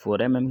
4 mm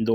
2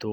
2